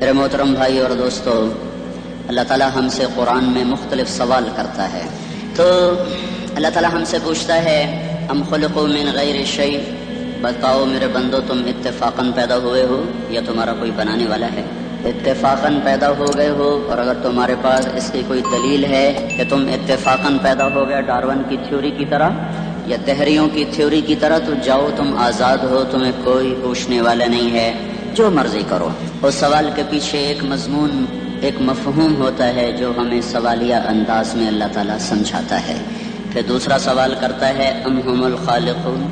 میرے محترم بھائی اور دوستو، اللہ تعالیٰ ہم سے قرآن میں مختلف سوال کرتا ہے. تو اللہ تعالیٰ ہم سے پوچھتا ہے ام خلقوا من غیر شیء، بتاؤ میرے بندو تم اتفاقاً پیدا ہوئے ہو یا تمہارا کوئی بنانے والا ہے؟ اتفاقاً پیدا ہو گئے ہو، اور اگر تمہارے پاس اس کی کوئی دلیل ہے کہ تم اتفاقاً پیدا ہو گئے ڈارون کی تھیوری کی طرح یا دہریوں کی تھیوری کی طرح، تو جاؤ تم آزاد ہو، تمہیں کوئی پوچھنے والا نہیں ہے، جو مرضی کرو. اس سوال کے پیچھے ایک مضمون، ایک مفہوم ہوتا ہے جو ہمیں سوالیہ انداز میں اللہ تعالیٰ سمجھاتا ہے. پھر دوسرا سوال کرتا ہے ام ہم الخالقون،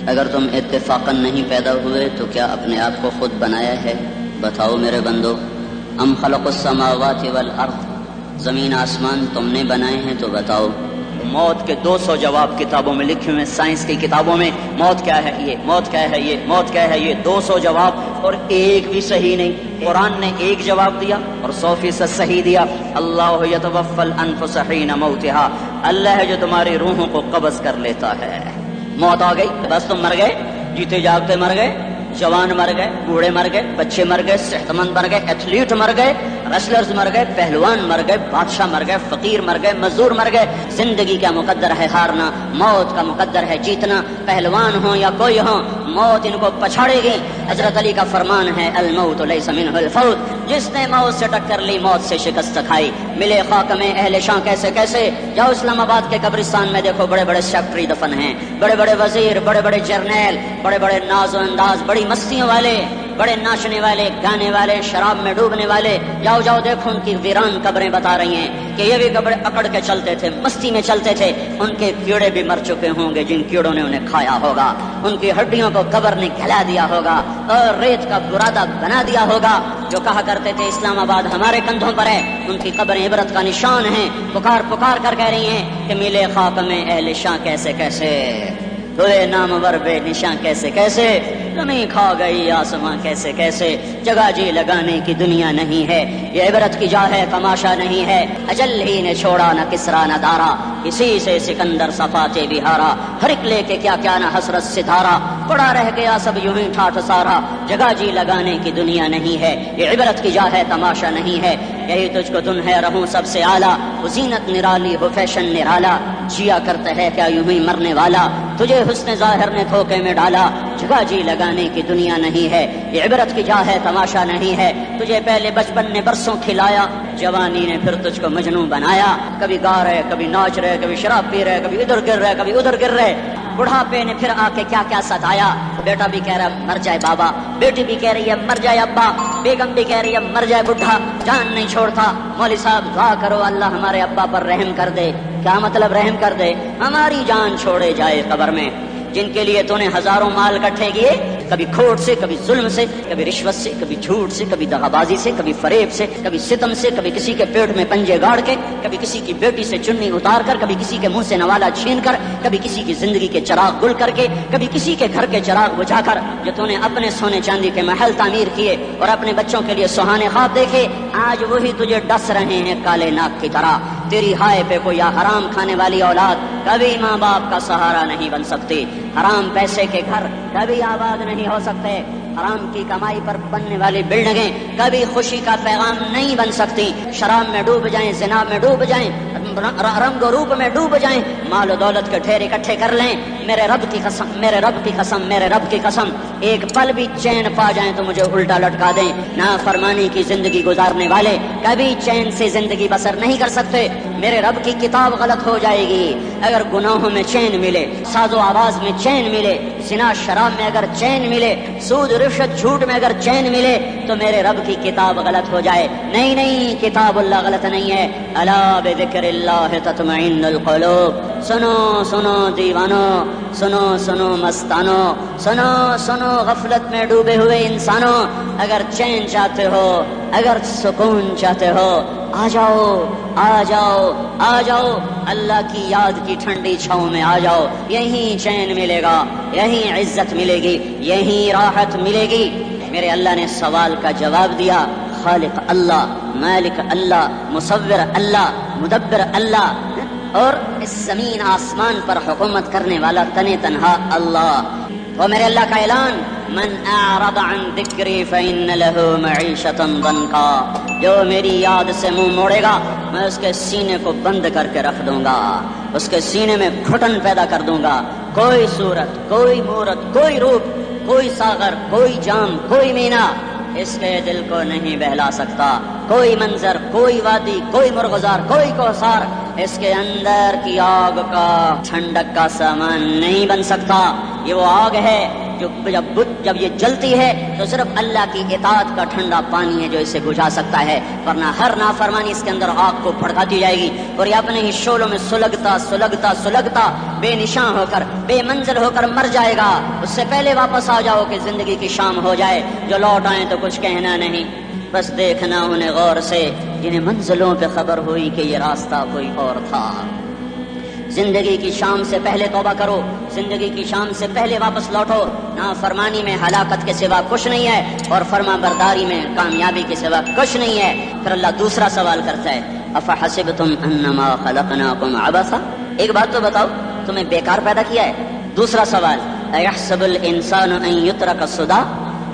اگر تم اتفاقاً نہیں پیدا ہوئے تو کیا اپنے آپ کو خود بنایا ہے؟ بتاؤ میرے بندو. ام خلق السماوات والارض، زمین آسمان تم نے بنائے ہیں تو بتاؤ. موت کے 200 جواب کتابوں میں لکھے ہوئے، سائنس کی کتابوں میں موت کیا ہے یہ، موت کیا ہے یہ، موت کیا ہے یہ، 200 جواب اور ایک بھی صحیح نہیں. قرآن نے ایک جواب دیا اور 100% صحیح دیا. اللہ یتوفی الانفس حین موتہا، اللہ ہے جو تمہاری روحوں کو قبض کر لیتا ہے. موت آ گئی بس تم مر گئے، جیتے جاگتے مر گئے، جوان مر گئے، بوڑھے مر گئے، بچے مر گئے، صحت مند مر گئے، ایتھلیٹ مر گئے، ریسلرز مر گئے، پہلوان مر گئے، بادشاہ مر گئے، فقیر مر گئے، مزدور مر گئے. زندگی کا مقدر ہے ہارنا، موت کا مقدر ہے جیتنا. پہلوان ہوں یا کوئی ہوں، موت ان کو پچھاڑے گی. حضرت علی کا فرمان ہے الموت لیس منہ الفوت، جس نے موت سے ٹکر لی موت سے شکست کھائی. ملے خاک میں اہل شاں کیسے کیسے، جاؤ اسلام آباد کے قبرستان میں دیکھو، بڑے بڑے سیکٹری دفن ہیں، بڑے بڑے وزیر، بڑے بڑے جرنیل، بڑے بڑے ناز و انداز، بڑی مستیوں والے، بڑے ناچنے والے، گانے والے، شراب میں ڈوبنے والے. جاؤ جاؤ دیکھو ان کی ویران قبریں بتا رہی ہیں کہ یہ بھی قبریں اکڑ کے چلتے تھے، مستی میں چلتے تھے. ان کے کیڑے بھی مر چکے ہوں گے جن کیڑوں نے انہیں کھایا ہوگا. ان کی ہڈیوں کو قبر نے گلا دیا ہوگا اور ریت کا برادہ بنا دیا ہوگا. جو کہا کرتے تھے اسلام آباد ہمارے کندھوں پر ہے، ان کی قبریں عبرت کا نشان ہیں. پکار پکار کر کہہ رہی ہیں کہ ملے خاک میں اہل شاں کیسے کیسے، ہوئے نامور بے نشاں کیسے کیسے، زمین کھا گئی آسماں کیسے کیسے. جگہ جی لگانے کی دنیا نہیں ہے، یہ عبرت کی جا ہے، تماشا نہیں ہے. اجل ہی نے چھوڑا نہ کسرا نہ دارا، اسی سے سکندر صفاتے بھی ہارا. ہر ایک لے کے کیا کیا نہ حسرت ستارہ، پڑا رہ گیا سب یوں ہی ٹھاٹھ سارا. جگہ جی لگانے کی دنیا نہیں ہے، یہ عبرت کی جا ہے، تماشا نہیں ہے. یہی تجھ کو دن ہے رہوں سب سے اعلیٰ، وہ زینت نرالی ہو فیشن نرالا. جیا کرتا ہے کیا یوں ہی مرنے والا، تجھے حسن ظاہر نے دھوکے میں ڈالا. جگہ جی لگانے کی دنیا نہیں ہے، یہ عبرت کی جا ہے، تماشا نہیں ہے. تجھے پہلے بچپن نے برسوں کھلایا، جوانی نے پھر تجھ کو مجنوں بنایا. کبھی گا رہے، کبھی ناچ رہے، کبھی شراب پی رہے، کبھی ادھر گر رہے، کبھی ادھر گر رہے. بڑھاپے نے پھر آ کے کیا کیا ستایا. بیٹا بھی کہہ رہا مر جائے بابا، بیٹی بھی کہہ رہی ہے مر جائے ابا، بیگم بھی کہہ رہی ہے مر جائے بڈھا، جان نہیں چھوڑتا. مولوی صاحب دعا کرو اللہ ہمارے ابا پر رحم کر دے. کیا مطلب رحم کر دے؟ ہماری جان چھوڑے جائے قبر میں. جن کے لیے تو نے ہزاروں مال اکٹھے کیے، کبھی کھوٹ سے، کبھی ظلم سے، کبھی رشوت سے، کبھی جھوٹ سے، کبھی دغا بازی سے، کبھی فریب سے، کبھی ستم سے، کبھی کسی کے پیٹ میں پنجے گاڑ کے، کبھی کسی کی بیٹی سے چنی اتار کر، کبھی کسی کے منہ سے نوالا چھین کر، کبھی کسی کی زندگی کے چراغ گل کر کے، کبھی کسی کے گھر کے چراغ بجھا کر. جو تو نے اپنے سونے چاندی کے محل تعمیر کیے اور اپنے بچوں کے لیے سہانے خواب دیکھے، آج وہی تجھے ڈس رہے ہیں کالے ناک کی طرح. تیری ہائے پہ کوئی حرام کھانے والی اولاد کبھی ماں باپ کا سہارا نہیں بن سکتی. حرام پیسے کے گھر کبھی آباد نہیں ہو سکتے. حرام کی کمائی پر بننے والی بلڈنگیں کبھی خوشی کا پیغام نہیں بن سکتی. شراب میں ڈوب جائیں، زنا میں ڈوب جائیں، رنگ و روپ میں ڈوب جائیں، مال و دولت کے ڈھیر اکٹھے کر لیں، میرے رب کی قسم، میرے رب کی قسم، میرے رب کی قسم، ایک پل بھی چین پا جائیں تو مجھے الٹا لٹکا دیں. نافرمانی کی زندگی گزارنے والے کبھی چین سے زندگی بسر نہیں کر سکتے. میرے رب کی کتاب غلط ہو جائے گی اگر گناہوں میں چین ملے، ساز و آواز میں چین ملے، زنا شراب میں اگر چین ملے، سود رشوت جھوٹ میں اگر چین ملے تو میرے رب کی کتاب غلط ہو جائے. نہیں نہیں، کتاب اللہ غلط نہیں ہے. الا بذکر اللہ تطمئن القلوب. سنو سنو دیوانو، سنو سنو مستانو، سنو سنو غفلت میں ڈوبے ہوئے انسانوں، اگر چین چاہتے ہو، اگر سکون چاہتے ہو، آ جاؤ آ جاؤ آ جاؤ، اللہ کی یاد کی ٹھنڈی چھاؤں میں آ جاؤ. یہیں چین ملے گا، یہیں عزت ملے گی، یہیں راحت ملے گی. میرے اللہ نے سوال کا جواب دیا. خالق اللہ، مالک اللہ، مصور اللہ، مدبر اللہ، اور اس زمین آسمان پر حکومت کرنے والا تنے تنہا اللہ. وہ میرے اللہ کا اعلان، من اعرض عن ذکری فإن له معیشۃ ضنکا، جو میری یاد سے منہ موڑے گا میں اس کے سینے کو بند کر کے رکھ دوں گا، اس کے سینے میں گھٹن پیدا کر دوں گا، کوئی صورت، کوئی مورت، کوئی روپ، کوئی ساغر، کوئی جام، کوئی مینا اس کے دل کو نہیں بہلا سکتا، کوئی منظر، کوئی وادی، کوئی مرغزار، کوئی کوثر اس کے اندر کی آگ کا ٹھنڈک کا سامان نہیں بن سکتا۔ یہ وہ آگ ہے جو جب یہ جلتی ہے تو صرف اللہ کی اطاعت کا ٹھنڈا پانی ہے جو اسے بجھا سکتا ہے، ورنہ ہر نافرمانی اس کے اندر آگ کو بھڑکاتی جائے گی اور یہ اپنے ہی شعلوں میں سلگتا بے نشاں ہو کر، بے منزل ہو کر مر جائے گا۔ اس سے پہلے واپس آ جاؤ کہ زندگی کی شام ہو جائے، جو لوٹ آئیں تو کچھ کہنا نہیں، بس دیکھنا انہیں غور سے جنہیں منزلوں پہ خبر ہوئی کہ یہ راستہ کوئی اور تھا۔ زندگی کی شام سے پہلے توبہ کرو، زندگی کی شام سے پہلے واپس لوٹو، نافرمانی میں ہلاکت کے سوا کچھ نہیں ہے اور فرما برداری میں کامیابی کے سوا کچھ نہیں ہے۔ پھر اللہ دوسرا سوال کرتا ہے، افحسبتم انما خلقناکم عبثا، ایک بات تو بتاؤ تمہیں بیکار پیدا کیا ہے؟ دوسرا سوال، ایحسب الانسان ان یترک سدی،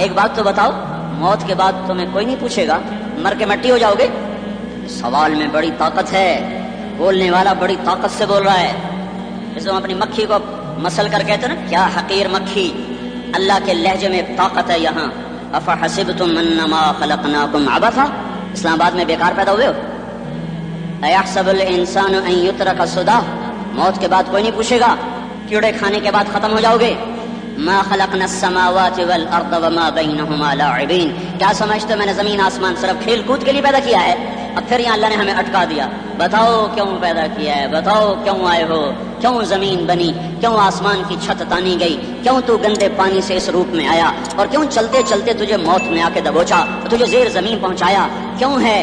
ایک بات تو بتاؤ موت کے بعد تمہیں کوئی نہیں پوچھے گا، مر کے مٹی ہو جاؤ گے؟ سوال میں بڑی طاقت ہے، بولنے والا بڑی طاقت سے بول رہا ہے، جیسے ہم اپنی مکھی کو مسل کر کہتے ہیں نا، کیا حقیر مکھی، اللہ کے لہجے میں طاقت ہے یہاں۔ افحسبتم انما خلقناکم عبثا، اسلام آباد میں بیکار پیدا ہوئے ہو؟ ایحسب الانسان ان یترک سدی، موت کے بعد کوئی نہیں پوچھے گا، کیڑے کھانے کے بعد ختم ہو جاؤ گے؟ ما خلقنا السماوات والارض وما بینہما لاعبین، کیا سمجھتے میں نے زمین آسمان صرف کھیل کود کے لیے پیدا کیا ہے؟ اب پھر یہاں اللہ نے ہمیں اٹکا دیا، بتاؤ کیوں پیدا کیا ہے، بتاؤ کیوں آئے ہو، کیوں زمین بنی، کیوں آسمان کی چھت تانی گئی، کیوں تو گندے پانی سے اس روپ میں آیا، اور کیوں چلتے چلتے تجھے موت میں آ کے دبوچا، تجھے زیر زمین پہنچایا، کیوں ہے؟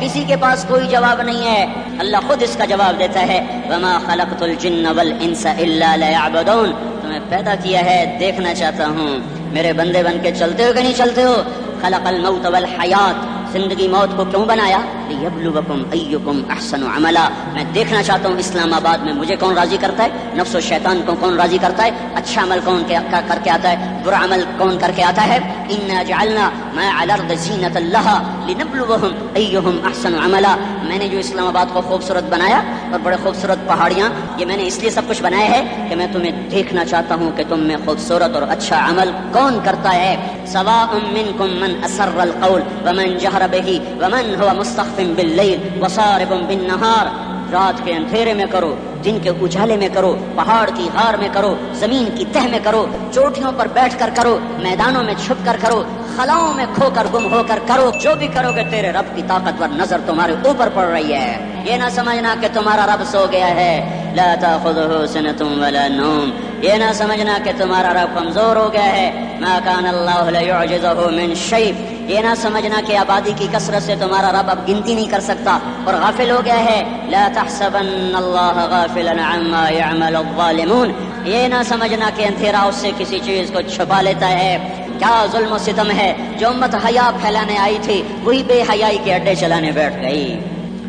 کسی کے پاس کوئی جواب نہیں ہے، اللہ خود اس کا جواب دیتا ہے، وما خلقت الجن والانس الا لیعبدون، تمہیں پیدا کیا ہے دیکھنا چاہتا ہوں میرے بندے بن کے چلتے ہو کہ نہیں چلتے ہو۔ خلق الموت والحیات، زندگی موت کو کیوں بنایا؟ لیبلوکم ایکم احسن عملا، میں دیکھنا چاہتا ہوں اسلام آباد میں مجھے کون راضی کرتا ہے، نفس و شیطان کو کون راضی کرتا ہے، اچھا عمل کون کر کے آتا ہے، برا عمل کون کر کے آتا ہے۔ انا جعلنا ما علی الارض زینۃ لها لنبلوہم ایہم احسن عملا، میں نے جو اسلام آباد کو خوبصورت بنایا اور بڑے خوبصورت پہاڑیاں، یہ میں نے اس لیے سب کچھ بنایا ہے کہ میں تمہیں دیکھنا چاہتا ہوں کہ تم میں خوبصورت اور اچھا عمل کون کرتا ہے۔ سواء منکم من اسر القول ومن جہر به ومن هو مستخف باللیل وصارب بالنہار، رات کے اندھیرے میں کرو، دن کے اجالے میں کرو، پہاڑ کی غار میں کرو، زمین کی تہ میں کرو، چوٹیوں پر بیٹھ کر کرو، میدانوں میں چھپ کر کرو، خلاؤں میں کھو کر گم ہو کر کرو، جو بھی کرو گے تیرے رب کی طاقتور نظر تمہارے اوپر پڑ رہی ہے۔ یہ نہ سمجھنا کہ تمہارا رب سو گیا ہے، لا تاخذہ سنۃ ولا نوم، یہ نہ سمجھنا کہ تمہارا رب کمزور ہو گیا ہے، ما کان اللہ لیعجزہ من شیء، یہ نہ سمجھنا کہ آبادی کی کثرت سے تمہارا رب اب گنتی نہیں کر سکتا اور غافل ہو گیا ہے، لا تحسبن اللہ غافلا عما يعمل الظالمون، یہ نہ سمجھنا کہ اندھیرا اس سے کسی چیز کو چھپا لیتا ہے۔ کیا ظلم و ستم ہے، جو امت حیا پھیلانے آئی تھی وہی بے حیائی کے اڈے چلانے بیٹھ گئی۔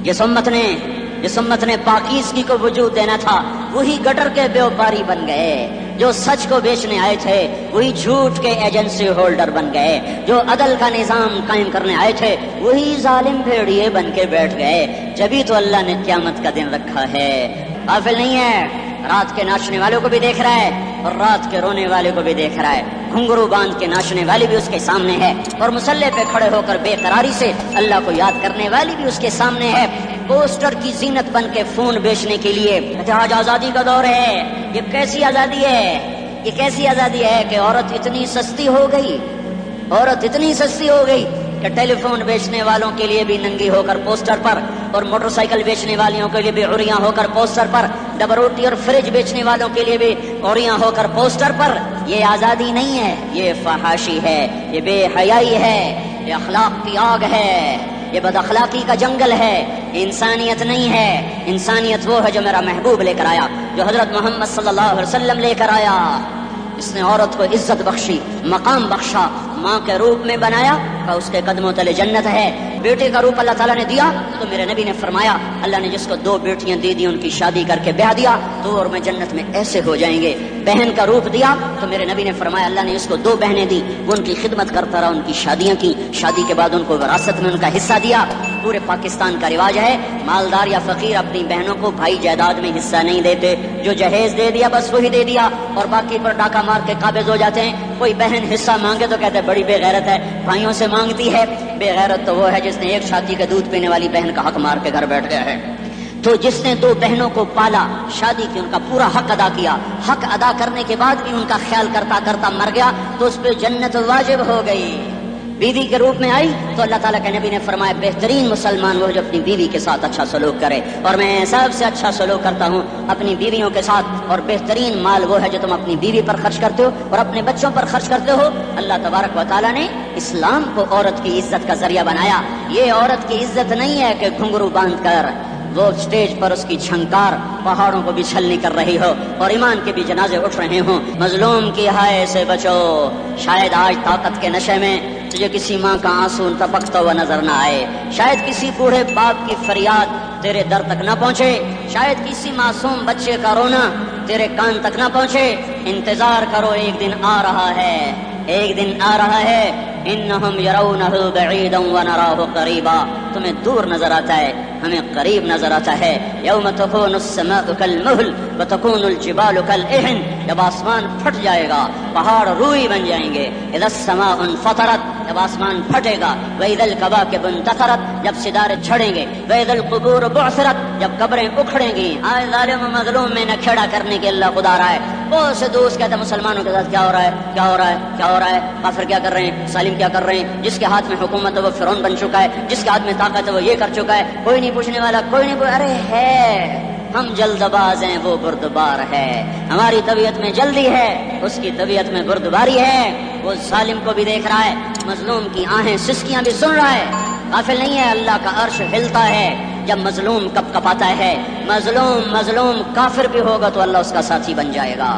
جس امت نے پاکیزگی کو وجود دینا تھا وہی گٹر کے بیوپاری بن گئے، جو سچ کو بیچنے آئے تھے وہی جھوٹ کے ایجنسی ہولڈر بن گئے، جو عدل کا نظام قائم کرنے آئے تھے وہی ظالم بھیڑیے بن کے بیٹھ گئے۔ جبھی تو اللہ نے قیامت کا دن رکھا ہے، غافل نہیں ہے، رات کے ناچنے والوں کو بھی دیکھ رہا ہے اور رات کے رونے والے کو بھی دیکھ رہا ہے، گھنگرو باندھ کے ناچنے والی بھی اس کے سامنے ہے اور مسلح پہ کھڑے ہو کر بے قراری سے اللہ کو یاد کرنے والی بھی اس کے سامنے ہے، پوسٹر کی زینت بن کے فون بیچنے کے لیے۔ آج آزادی کا دور ہے، یہ کیسی آزادی ہے، یہ کیسی آزادی ہے کہ عورت اتنی سستی ہو گئی کہ ٹیلی فون بیچنے والوں کے لیے بھی ننگی ہو کر پوسٹر پر اور موٹر سائیکل بیچنے والیوں کے لیے بھی عریاں ہو کر پوسٹر پر، ڈبل روٹی اور فریج بیچنے والوں کے لیے بھی عریاں ہو کر پوسٹر پر۔ یہ آزادی نہیں ہے، یہ فحاشی ہے، یہ بے حیائی ہے، یہ اخلاق کی آگ ہے، یہ بد اخلاقی کا جنگل ہے، انسانیت نہیں ہے۔ انسانیت وہ ہے جو میرا محبوب لے کر آیا، جو حضرت محمد صلی اللہ علیہ وسلم لے کر آیا۔ اس نے عورت کو عزت بخشی، مقام بخشا، ماں کے روپ میں بنایا کہ اس کے قدموں تلے جنت ہے، بیٹے کا روپ اللہ تعالیٰ نے دیا تو میرے نبی نے فرمایا اللہ نے جس کو 2 بیٹیاں دے دی ان کی شادی کر کے بیاہ دیا تو اور میں جنت میں ایسے ہو جائیں گے. بہن کا روپ دیا تو میرے نبی نے فرمایا اللہ نے اس کو 2 بہنیں دی, وہ ان کی خدمت کرتا رہا, ان کی شادیاں کی, شادی کے بعد ان کو وراثت میں ان کا حصہ دیا. پورے پاکستان کا رواج ہے مالدار یا فقیر اپنی بہنوں کو بھائی جائیداد میں حصہ نہیں دیتے, جو جہیز دے دیا بس وہی دے دیا اور باقی پر ڈاکہ مار کے قابض ہو جاتے ہیں. کوئی بہن حصہ مانگے تو کہتے ہیں بڑی بے غیرت ہے, بھائیوں سے مانگتی ہے. بے غیرت تو وہ ہے جس نے ایک چھاتی کے دودھ پینے والی بہن کا حق مار کے گھر بیٹھ گیا ہے. تو جس نے 2 بہنوں کو پالا, شادی کی, ان کا پورا حق ادا کیا, حق ادا کرنے کے بعد بھی ان کا خیال کرتا کرتا مر گیا تو اس پہ جنت واجب ہو گئی. بیوی کے روپ میں آئی تو اللہ تعالیٰ کے نبی نے فرمایا بہترین مسلمان وہ جو اپنی بیوی کے ساتھ اچھا سلوک کرے, اور میں سب سے اچھا سلوک کرتا ہوں اپنی بیویوں کے ساتھ. اور بہترین مال وہ ہے جو تم اپنی بیوی پر خرچ کرتے ہو اور اپنے بچوں پر خرچ کرتے ہو. اللہ تبارک و تعالیٰ نے اسلام کو عورت کی عزت کا ذریعہ بنایا. یہ عورت کی عزت نہیں ہے کہ گھنگرو باندھ کر وہ اسٹیج پر اس کی چھنکار پہاڑوں کو بھی چھلنی کر رہی ہو اور ایمان کے بھی جنازے اٹھ رہے ہوں. مظلوم کی ہائے سے بچو, شاید آج طاقت کے نشے میں تجھے کسی ماں کا آنسو ٹپکتا ہوا نظر نہ آئے, شاید کسی بوڑھے باپ کی فریاد تیرے در تک نہ پہنچے, شاید کسی معصوم بچے کا رونا تیرے کان تک نہ پہنچے. انتظار کرو, ایک دن آ رہا ہے, ایک دن آ رہا ہے. انہم یرونہ بعیدا ونراہ قریبا, تمہیں دور نظر آتا ہے, ہمیں قریب نظر آتا ہے. یوم تکون السماء کالمہل وتکون الجبال کالعہن, جب آسمان پھٹ جائے گا پہاڑ روئی بن جائیں گے. اذا السماء انفطرت, جب آسمان پھٹے گا. واذا الکواکب انتثرت, جب ستارے جھڑیں گے. واذا القبور بعثرت, جب قبریں اکھڑیں گی. آج ظالم و مظلوم میں نہ کھڑا کرنے کے اللہ خدا رہا ہے. بہت سے دوست کہتے ہیں مسلمانوں کے ساتھ کیا ہو رہا ہے, کیا ہو رہا ہے, کیا ہو رہا ہے, کافر کیا کر رہے ہیں, سالم کیا کر رہے ہیں. جس کے ہاتھ میں حکومت ہے وہ فرعون بن چکا ہے, جس کے ہاتھ میں طاقت ہے وہ یہ کر چکا ہے, کوئی نہیں پوچھنے والا, کوئی نہیں ارے ہے, ہم جلد باز ہیں وہ بردبار ہے. ہماری طبیعت میں جلدی ہے, اس کی طبیعت میں بردباری ہے. وہ ظالم کو بھی دیکھ رہا ہے, مظلوم کی آہیں سسکیاں بھی سن رہا ہے, غافل نہیں ہے. اللہ کا عرش ہلتا ہے جب مظلوم کپ کپاتا ہے. مظلوم کافر بھی ہوگا تو اللہ اس کا ساتھی بن جائے گا.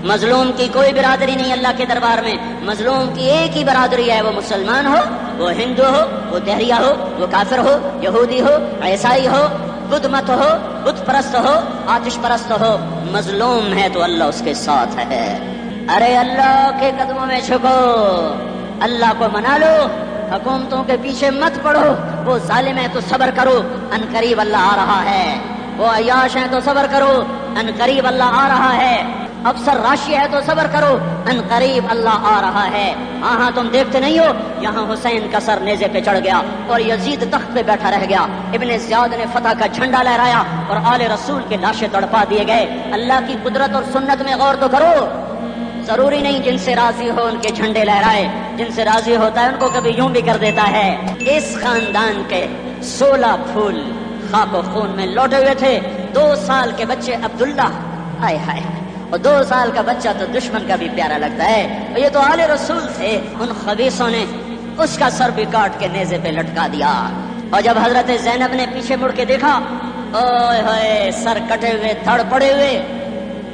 مظلوم کی کوئی برادری نہیں اللہ کے دربار میں, مظلوم کی ایک ہی برادری ہے, وہ مسلمان ہو, وہ ہندو ہو, وہ دہریہ ہو, وہ کافر ہو, یہودی ہو, عیسائی ہو, بدھ مت ہو, بت پرست ہو, آتش پرست ہو, مظلوم ہے تو اللہ اس کے ساتھ ہے. ارے اللہ کے قدموں میں جھکو, اللہ کو منا لو, حکومتوں کے پیچھے مت پڑو. وہ ظالم ہے تو صبر کرو, ان قریب اللہ آ رہا ہے. وہ عیاش ہے تو صبر کرو, ان قریب اللہ آ رہا ہے. افسر راشی ہے تو صبر کرو, ان قریب اللہ آ رہا ہے. ہاں تم دیکھتے نہیں ہو, یہاں حسین کا سر نیزے پہ چڑھ گیا اور یزید تخت پہ بیٹھا رہ گیا. ابن زیاد نے فتح کا جھنڈا لہرایا اور آل رسول کے لاشیں تڑپا دیے گئے. اللہ کی قدرت اور سنت میں غور تو کرو. ضروری نہیں جن سے راضی ہو ان کے جھنڈے لہرائے, جن سے راضی ہوتا ہے ان کو کبھی یوں بھی کر دیتا ہے. اس خاندان کے 16 پھول خاک و خون میں لوٹے ہوئے تھے. 2 سال کے بچے عبداللہ, ہائے ہائے, اور 2 سال کا بچہ تو دشمن کا بھی پیارا لگتا ہے. اور یہ تو آل رسول تھے, ان خبیثوں نے اس کا سر بھی کاٹ کے نیزے پہ لٹکا دیا. اور جب حضرت زینب نے پیچھے مڑ کے دیکھا, اوئے ہوئے, سر کٹے ہوئے, دھڑ پڑے ہوئے,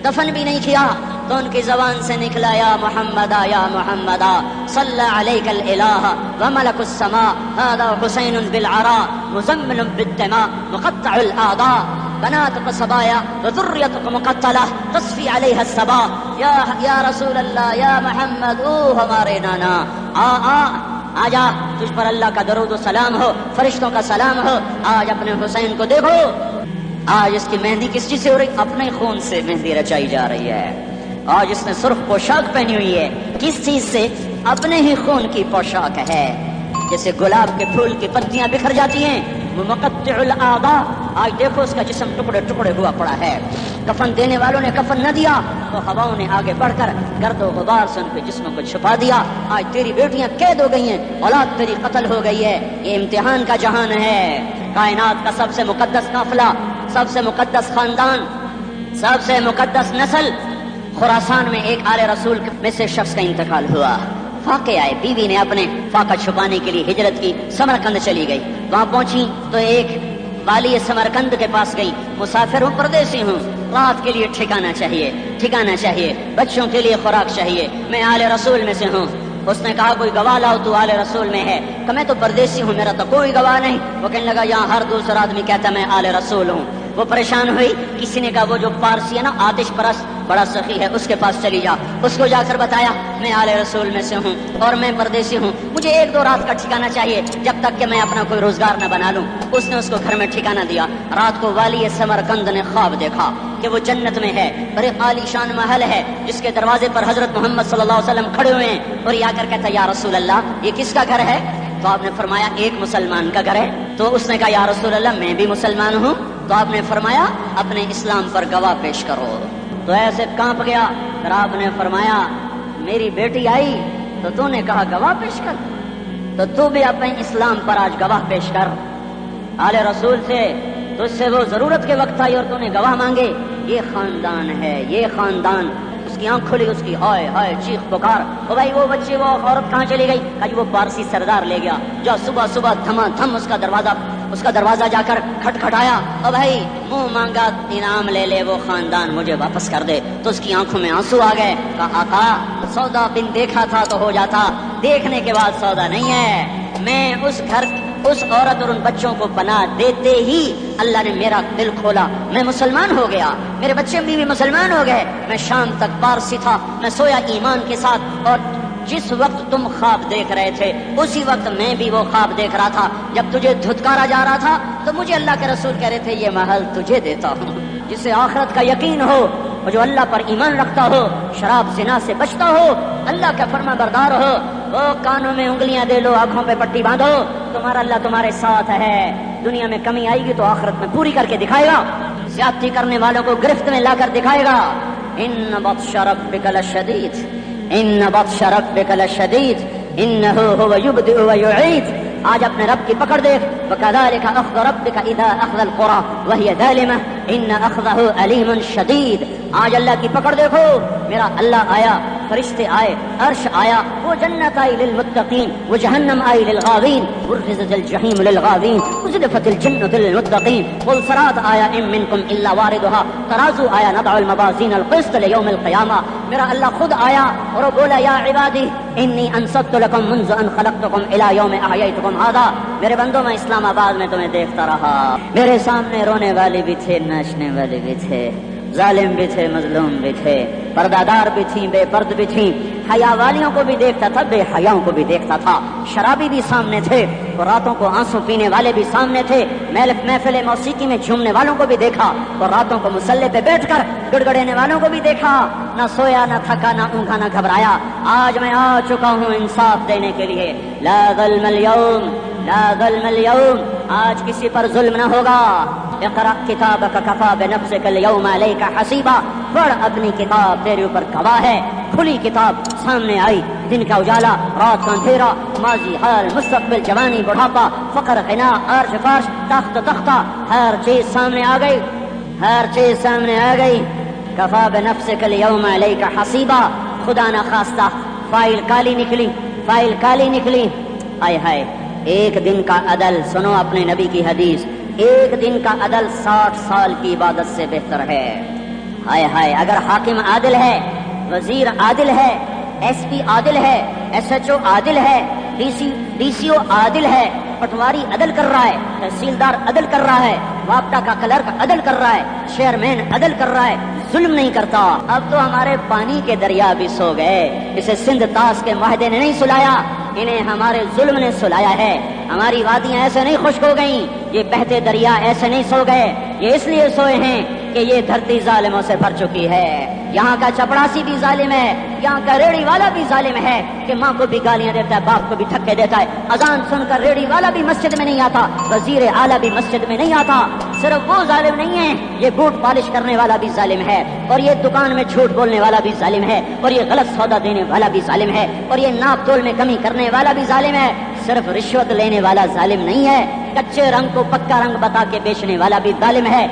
دفن بھی نہیں کیا, تو ان کی زبان سے نکلا یا محمدا یا محمدا صلی علیک الالہ وملک السماء هذا حسین بالعراء مزمل بالدماء مقطع الاعضاء بناتك صبايا وذريتك مقتلة تصفي عليها الصبا. یا رسول اللہ, یا محمد, او ہمارے نانا, آ جا, تجھ پر اللہ کا درود و سلام ہو, فرشتوں کا سلام ہو. آج اپنے حسین کو دیکھو, آج اس کی مہندی کس چیز سے ہو رہی, اپنے خون سے مہندی رچائی جا رہی ہے. آج اس نے سرخ پوشاک پہنی ہوئی ہے, کس چیز سے, اپنے ہی خون کی پوشاک ہے. جیسے گلاب کے پھول کی پتیاں بکھر جاتی ہیں, وہ مقطع الاعضاء, آج دیکھو اس کا جسم ٹکڑے ٹکڑے ہوا پڑا ہے. کفن دینے والوں نے کفن نہ دیا تو ہواؤں نے آگے بڑھ کر گرد و غبار سے ان کے جسموں کو چھپا دیا. آج تیری بیٹیاں قید ہو گئی ہیں, اولاد تیری قتل ہو گئی ہے. یہ امتحان کا جہان ہے. کائنات کا سب سے مقدس قافلہ, سب سے مقدس خاندان, سب سے مقدس نسل, خراسان میں ایک آل رسول میں سے شخص کا انتقال ہوا. فاقے آئے, بیوی نے اپنے فاقہ چھپانے کے لیے ہجرت کی, سمرقند چلی گئی. وہاں پہنچی تو ایک والی سمرقند کے پاس گئی. مسافر ہوں, پردیسی ہوں, رات کے لیے ٹھکانا چاہیے, بچوں کے لیے خوراک چاہیے, میں آل رسول میں سے ہوں, اس نے کہا کوئی گواہ لاؤ تو آل رسول میں ہے کہ میں تو پردیسی ہوں، میرا تو کوئی گواہ نہیں۔ وہ کہنے لگا یہاں ہر دوسرا آدمی کہتا میں آل رسول ہوں۔ وہ پریشان ہوئی، کسی نے کہا وہ جو پارسی ہے نا آتش پرست بڑا سخی ہے، اس کے پاس چلی جا۔ اس کو جا کر بتایا میں آل رسول میں سے ہوں اور میں پردیسی ہوں، مجھے 1-2 رات کا ٹھکانہ چاہیے جب تک کہ میں اپنا کوئی روزگار نہ بنا لوں۔ اس نے اس کو گھر میں ٹھکانہ دیا۔ رات کو والی سمرقند نے خواب دیکھا کہ وہ جنت میں ہے اور ایک عالی شان محل ہے جس کے دروازے پر حضرت محمد صلی اللہ علیہ وسلم کھڑے ہوئے ہیں، اور یہ آ کر کہتا یا رسول اللہ یہ کس کا گھر ہے؟ تو آپ نے فرمایا ایک مسلمان کا گھر ہے۔ تو اس نے کہا یا رسول اللہ میں بھی مسلمان ہوں۔ تو آپ نے فرمایا اپنے اسلام پر گواہ پیش کرو۔ تو ایسے کانپ گیا۔ پھر آپ نے فرمایا میری بیٹی آئی تو تو نے کہا گواہ پیش کر، تو تو بھی اپنے اسلام پر آج گواہ پیش کر۔ آل رسول سے تو اس سے وہ ضرورت کے وقت آئی اور تو نے گواہ مانگے۔ یہ خاندان ہے، یہ خاندان۔ اس کی آنکھ کھلی، اس کی ہائے ہائے چیخ پکار، او بھائی وہ بچے وہ عورت کہاں چلی گئی؟ کہا وہ پارسی سردار لے گیا جو صبح صبح دھما دھم اس کا دروازہ جا کر کھٹکھٹایا، او بھائی منہ مانگا انعام لے لے، وہ خاندان مجھے واپس کر دے۔ تو اس کی آنکھوں میں آنسو آ گئے۔ کہا آقا سودا بن دیکھا تھا تو ہو جاتا، دیکھنے کے بعد سودا نہیں ہے۔ میں اس عورت اور ان بچوں کو پناہ دیتے ہی اللہ نے میرا دل کھولا، میں مسلمان ہو گیا، میرے بچے بھی مسلمان ہو گئے۔ میں شام تک پارسی تھا، میں سویا ایمان کے ساتھ، اور جس وقت تم خواب دیکھ رہے تھے اسی وقت میں بھی وہ خواب دیکھ رہا تھا۔ جب تجھے دھتکارا جا رہا تھا تو مجھے اللہ کے رسول کہہ رہے تھے یہ محل تجھے دیتا ہوں، جسے آخرت کا یقین ہو اور جو اللہ پر ایمان رکھتا ہو، شراب زنا سے بچتا ہو، اللہ کا فرما بردار ہو، وہ کانوں میں انگلیاں دے لو، آنکھوں پہ پٹی باندھو، تمہارا اللہ تمہارے ساتھ ہے۔ دنیا میں کمی آئے گی تو آخرت میں پوری کر کے دکھائے گا، زیادتی کرنے والوں کو گرفت میں لا کر دکھائے گا۔ ان بطش ربک لشدید، ان بطش ربک لشدید انہ هو یبدئ ویعید۔ آج اپنے رب کی پکڑ دیکھ، وکذالک اخذ ربک اذا اخذ القری وہی ظالمہ ان اخذہ علیم شدید۔ آج اللہ کی پکڑ دیکھو، میرا اللہ آیا، فرشتے آئے، عرش آیا، وہ جنت آئی للمتقین، وہ جہنم آئی للغاوین، برزت الجحیم للغاوین، ازلفت الجنت للمتقین، والصراط آیا ان منکم الا واردها، ترازو آیا، نضع الموازین القسط لیوم القیامہ۔ میرا اللہ خود آیا اور وہ بولا یا عبادی انی انصت لکم منذ ان خلقتکم الی یوم احییتکم ھذا۔ میرے بندوں میں اسلام آباد میں تمہیں دیکھتا رہا، میرے سامنے رونے والے بھی تھے، ناچنے والے بھی تھے، ظالم بھی تھے، مظلوم بھی تھے، پردادار بھی تھیں، بے پرد بھی تھیں، حیا والیوں کو بھی دیکھتا تھا، بے حیاؤں کو بھی دیکھتا تھا، شرابی بھی سامنے تھے، اور راتوں کو آنسو پینے والے بھی سامنے تھے، محفل موسیقی میں جھومنے والوں کو بھی دیکھا، اور راتوں کو مصلی پہ بیٹھ کر گڑگڑانے والوں کو بھی دیکھا۔ نہ سویا، نہ تھکا، نہ اونگا، نہ گھبرایا۔ آج میں آ چکا ہوں انصاف دینے کے لیے۔ لا ظلم اليوم، لا ظلم اليوم، آج کسی پر ظلم نہ ہوگا۔ اقرأ کتابک کفی بنفسک اليوم علیک حسیبا، پڑھ اپنی کتاب، تیرے اوپر گواہ ہے۔ کھلی کتاب سامنے آئی، دن کا اجالا، رات کا اندھیرا، ماضی، حال، مستقبل، جوانی، بڑھاپا، فقر، غنا، عرش، فرش، تخت، تختہ، ہر چیز سامنے آ گئی، ہر چیز سامنے آ گئی۔ کفی بنفسک اليوم علیک حسیبا، خدا نہ خواستہ فائل کالی نکلی، فائل کالی نکلی۔ آئے ہائے، ایک دن کا عدل، سنو اپنے نبی کی حدیث، ایک دن کا عدل 60 سال کی عبادت سے بہتر ہے۔ ہائے ہائے، اگر حاکم عادل ہے، وزیر عادل ہے، ایس پی عادل ہے، ایس ایچ او عادل ہے، ڈی سی او عادل ہے، پٹواری عدل کر رہا ہے، تحصیلدار عدل کر رہا ہے، وابٹا کا کلرک عدل کر رہا ہے، چیئرمین عدل کر رہا ہے، ظلم نہیں کرتا۔ اب تو ہمارے پانی کے دریا بھی سو گئے، اسے سندھ طاس کے معاہدے نے نہیں سلایا، انہیں ہمارے ظلم نے سلایا ہے۔ ہماری وادیاں ایسے نہیں خشک ہو گئیں، یہ بہتے دریا ایسے نہیں سو گئے، یہ اس لیے سوئے ہیں کہ یہ دھرتی ظالموں سے بھر چکی ہے۔ یہاں کا چپڑاسی بھی ظالم ہے، یہاں کا ریڑھی والا بھی ظالم ہے کہ ماں کو بھی گالیاں دیتا ہے، باپ کو بھی دھکے دیتا ہے۔ اذان سن کر ریڑھی والا بھی مسجد میں نہیں آتا، وزیر اعلیٰ بھی مسجد میں نہیں آتا۔ صرف وہ ظالم نہیں ہے، یہ بوٹ پالش کرنے والا بھی ظالم ہے، اور یہ دکان میں جھوٹ بولنے والا بھی ظالم ہے، اور یہ غلط سودا دینے والا بھی ظالم ہے، اور یہ ناپ تول میں کمی کرنے والا بھی ظالم ہے۔ صرف رشوت لینے والا ظالم نہیں ہے، کچے رنگ کو پکا رنگ بتا کے بیچنے والا بھی ظالم ہے۔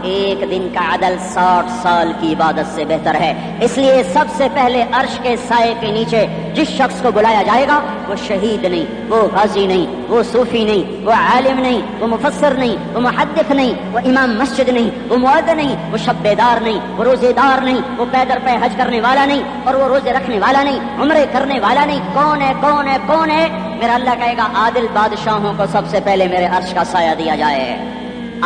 ایک دن کا عدل 60 سال کی عبادت سے بہتر ہے۔ اس لیے سب سے پہلے عرش کے سائے کے نیچے جس شخص کو بلایا جائے گا وہ شہید نہیں، وہ غازی نہیں، وہ صوفی نہیں، وہ عالم نہیں، وہ مفسر نہیں، وہ محدث نہیں، وہ امام مسجد نہیں، وہ مؤذن نہیں، وہ شب بیدار نہیں، وہ روزے دار نہیں، وہ پیدر پہ حج کرنے والا نہیں، اور وہ روزے رکھنے والا نہیں، عمرے کرنے والا نہیں۔ کون ہے کون ہے کون ہے؟ میرا اللہ کہے گا عادل بادشاہوں کو سب سے پہلے میرے عرش کا سایہ دیا جائے۔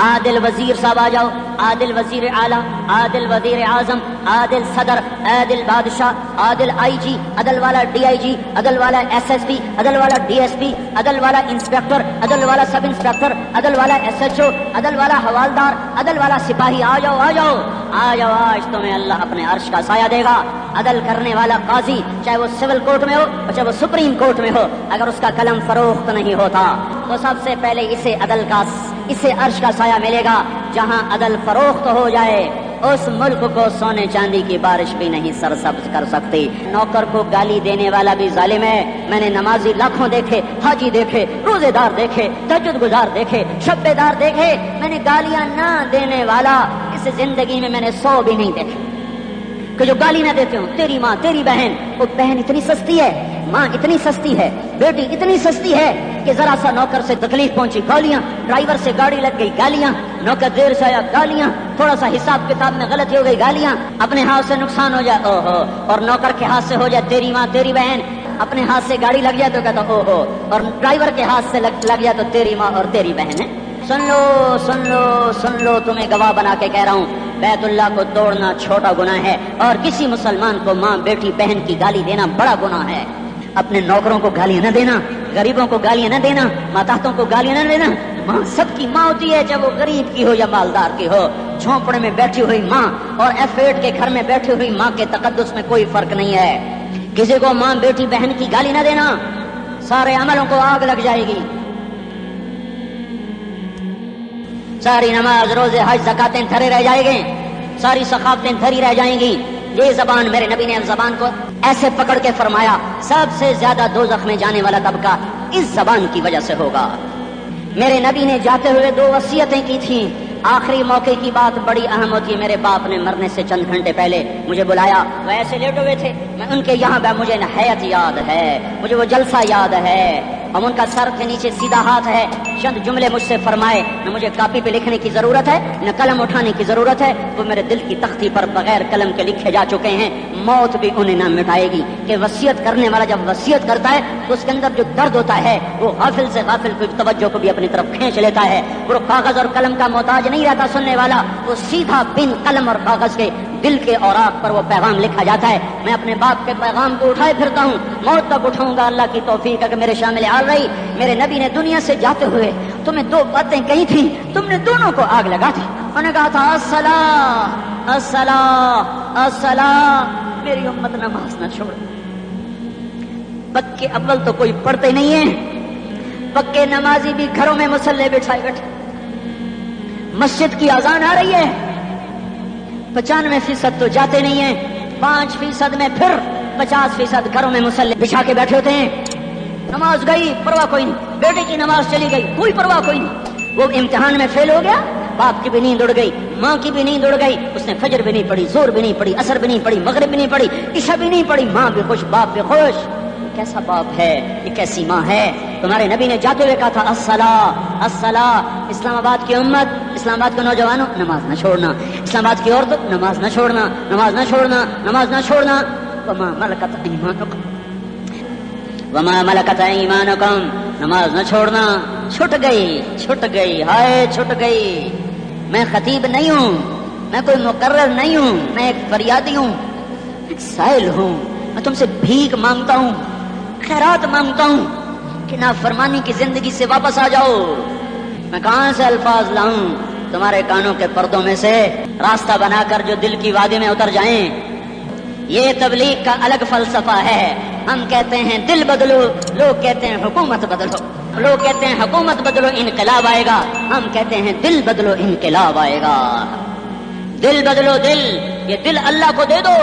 عادل وزیر صاحب آ جاؤ، عادل وزیر اعلیٰ، عادل وزیر اعظم، عادل صدر، عادل بادشاہ، عادل آئی جی، عدل والا ڈی آئی جی، عدل والا ایس ایس پی، عدل والا ڈی ایس پی، عدل والا انسپیکٹر، عدل والا سب انسپیکٹر، عدل والا ایس ایچ او، عدل والا حوالدار، عدل والا سپاہی، آ جاؤ آ جاؤ آ جاؤ، آج تمہیں اللہ اپنے عرش کا سایہ دے گا۔ عدل کرنے والا قاضی چاہے وہ سول کورٹ میں ہو اور چاہے وہ سپریم کورٹ میں ہو، اگر اس کا قلم فروخت نہیں ہوتا تو سب سے پہلے اسے عرش کا سایہ ملے گا۔ جہاں عدل فروخت ہو جائے اس ملک کو سونے چاندی کی بارش بھی نہیں سرسبز کر سکتی۔ نوکر کو گالی دینے والا بھی ظالم ہے۔ میں نے نمازی لاکھوں دیکھے، حاجی دیکھے، روزے دار دیکھے، تہجد گزار دیکھے، شب بیدار دیکھے، میں نے گالیاں نہ دینے والا اس زندگی میں میں نے 100 بھی نہیں دیکھے کہ جو گالی نہ دیتے ہوں۔ تیری ماں، تیری بہن، وہ بہن اتنی سستی ہے، ماں اتنی سستی ہے، بیٹی اتنی سستی ہے کہ ذرا سا نوکر سے تکلیف پہنچی گالیاں، ڈرائیور سے گاڑی لگ گئی گالیاں، نوکر دیر سے آیا گالیاں، تھوڑا سا حساب کتاب میں غلطی ہو گئی گالیاں، اپنے ہاتھ سے نقصان ہو جائے او ہو، اور نوکر کے ہاتھ سے ہو جائے تیری ماں تیری بہن، اپنے ہاتھ سے گاڑی لگ جائے تو کہتا او ہو، اور ڈرائیور کے ہاتھ سے لگ جائے تو تیری ماں اور تیری بہن ہے۔ سن لو سن لو سن لو، تمہیں گواہ بنا کے کہہ رہا ہوں، بیت اللہ کو توڑنا چھوٹا گناہ ہے اور کسی مسلمان کو ماں بیٹی بہن کی گالی دینا بڑا گناہ ہے۔ اپنے نوکروں کو گالیاں نہ دینا، غریبوں کو گالیاں نہ دینا، ماتحتوں کو گالیاں نہ دینا۔ ماں سب کی ماں ہوتی ہے، چاہے وہ غریب کی ہو یا مالدار کی ہو۔ جھونپڑے میں بیٹھی ہوئی ماں اور ایف8 کے گھر میں بیٹھی ہوئی ماں کے تقدس میں کوئی فرق نہیں ہے۔ کسی کو ماں بیٹی بہن کی گالی نہ دینا، سارے عملوں کو آگ لگ جائے گی۔ ساری نماز روزے حج زکاتیں دھرے رہ جائیں گے، ساری ثقافتیں دھری رہ جائیں گی۔ یہ زبان، میرے نبی نے زبان کو ایسے پکڑ کے فرمایا سب سے زیادہ دوزخ میں جانے والا طبقہ اس زبان کی وجہ سے ہوگا۔ میرے نبی نے جاتے ہوئے 2 وصیتیں کی تھیں۔ آخری موقع کی بات بڑی اہم ہوتی ہے۔ میرے باپ نے مرنے سے چند گھنٹے پہلے مجھے بلایا، وہ ایسے لیٹے ہوئے تھے، میں ان کے یہاں بیٹھا، مجھے نہایت یاد ہے، مجھے وہ جلسہ یاد ہے، اور ان کا سر کے نیچے سیدھا ہاتھ ہے۔ چند جملے مجھ سے فرمائے، نہ مجھے کاپی پہ لکھنے کی ضرورت ہے نہ قلم اٹھانے کی ضرورت ہے، وہ میرے دل کی تختی پر بغیر قلم کے لکھے جا چکے ہیں۔ موت بھی انہیں نہ مٹائے گی کہ وصیت کرنے والا جب وصیت کرتا ہے تو اس کے اندر جو درد ہوتا ہے وہ غافل سے غافل کی توجہ کو بھی اپنی طرف کھینچ لیتا ہے۔ وہ کاغذ اور قلم کا محتاج نہیں رہتا سننے والا، وہ سیدھا بن قلم اور کاغذ کے دل کے اوراق پر وہ پیغام لکھا جاتا ہے۔ میں اپنے باپ کے پیغام کو اٹھائے پھرتا ہوں، موت تک اٹھاؤں گا، اللہ کی توفیق اگر میرے شامل حال رہی۔ میرے نبی نے دنیا سے جاتے ہوئے تمہیں 2 باتیں کہی تھی، تم نے دونوں کو آگ لگا دی۔ انہوں نے کہا تھا الصلاۃ الصلاۃ الصلاۃ، میری امت نماز نہ چھوڑ۔ پکے اول تو کوئی پڑھتے نہیں ہے، پکے نمازی بھی گھروں میں مصلے بٹھائے بیٹھے۔ مسجد کی اذان آ رہی ہے، 95% تو جاتے نہیں ہیں، 5% میں پھر 50% گھروں میں مصلے بچھا کے بیٹھے ہوتے ہیں۔ نماز گئی پرواہ کوئی نہیں، بیٹے کی نماز چلی گئی کوئی پرواہ کوئی نہیں۔ وہ امتحان میں فیل ہو گیا، باپ کی بھی نیند اڑ گئی، ماں کی بھی نیند اڑ گئی، اس نے فجر بھی نہیں پڑھی، زور بھی نہیں پڑھی، عصر بھی نہیں پڑھی، مغرب بھی نہیں پڑھی، عشاء بھی نہیں پڑھی، ماں بھی خوش باپ بھی خوش۔ کیسا باپ ہے یہ، کیسی ماں ہے؟ تمہارے نبی نے جاتے ہوئے کہا تھا الصلاۃ الصلاۃ۔ اسلام آباد کی امت، اسلام آباد کے نوجوانوں، نماز نہ چھوڑنا، اسلام آباد کی عورتوں، نماز نہ چھوڑنا، نماز نہ چھوڑنا، نماز نہ چھوڑنا۔ وما ملکت ایمانکم، وما ملکت ایمانکم، نماز نہ چھوڑنا۔ چھٹ گئی ہائے چھٹ گئی۔ میں خطیب نہیں ہوں، میں کوئی مقرر نہیں ہوں، میں ایک فریادی ہوں، ایک سائل ہوں۔ میں تم سے بھیک مانگتا ہوں، خیرات مانگتا ہوں کہ نافرمانی کی زندگی سے واپس آ جاؤ۔ میں کہاں سے الفاظ لاؤں تمہارے کانوں کے پردوں میں سے، راستہ بنا کر جو دل کی وادی میں اتر جائیں۔ یہ تبلیغ کا الگ فلسفہ ہے۔ ہم کہتے ہیں دل بدلو، لوگ کہتے ہیں حکومت بدلو، لوگ کہتے ہیں حکومت بدلو انقلاب آئے گا، ہم کہتے ہیں دل بدلو انقلاب آئے گا۔ دل بدلو دل، یہ دل اللہ کو دے دو،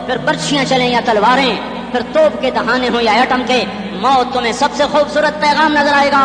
پھر برچھیاں چلیں یا تلواریں، پھر توپ کے دہانے ہوں یا ایٹم کے، موت تمہیں سب سے خوبصورت پیغام نظر آئے گا۔